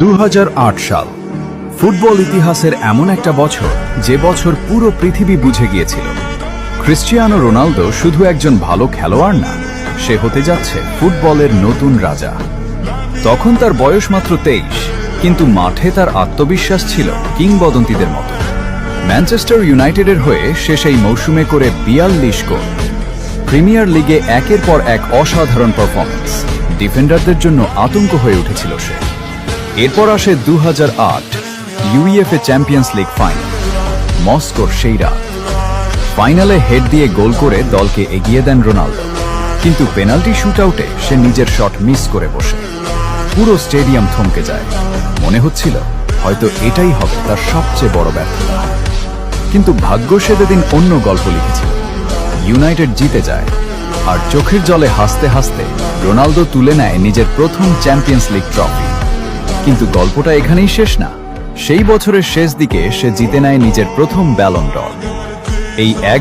2008 সাল ফুটবল ইতিহাসের এমন একটা বছর যে বছর পুরো পৃথিবী বুঝে গিয়েছিল ক্রিস্টিয়ানো রোনালদো শুধু একজন ভালো খেলোয়াড় না, সে হতে যাচ্ছে ফুটবলের নতুন রাজা। তখন তার বয়স মাত্র 23, কিন্তু মাঠে তার আত্মবিশ্বাস ছিল কিংবদন্তিদের মতো। ম্যানচেস্টার ইউনাইটেডের হয়ে সে সেই মৌসুমে করে 42 গোল। প্রিমিয়ার লিগে একের পর এক অসাধারণ পারফরম্যান্স, ডিফেন্ডারদের জন্য আতঙ্ক হয়ে উঠেছিল সে। এরপর আসে 2008 ইউইএফএ চ্যাম্পিয়ন্স লিগ ফাইনাল, মস্কোর সেই রাত। ফাইনালে হেড দিয়ে গোল করে দলকে এগিয়ে দেন রোনালদো, কিন্তু পেনাল্টি শুটআউটে সে নিজের শট মিস করে বসে। পুরো স্টেডিয়াম থমকে যায়, মনে হচ্ছিল হয়তো এটাই হবে তার সবচেয়ে বড় ব্যর্থতা। কিন্তু ভাগ্য সেদিন অন্য গল্প লিখেছিল। ইউনাইটেড জিতে যায়, আর চোখের জলে হাসতে হাসতে রোনালদো তুলে নেয় নিজের প্রথম চ্যাম্পিয়ন্স লিগ ট্রফি। কিন্তু গল্পটা এখানেই শেষ না। সেই বছরের শেষ দিকে সে জিতে নেয় নিজের প্রথম ব্যালন ড'র। এই এক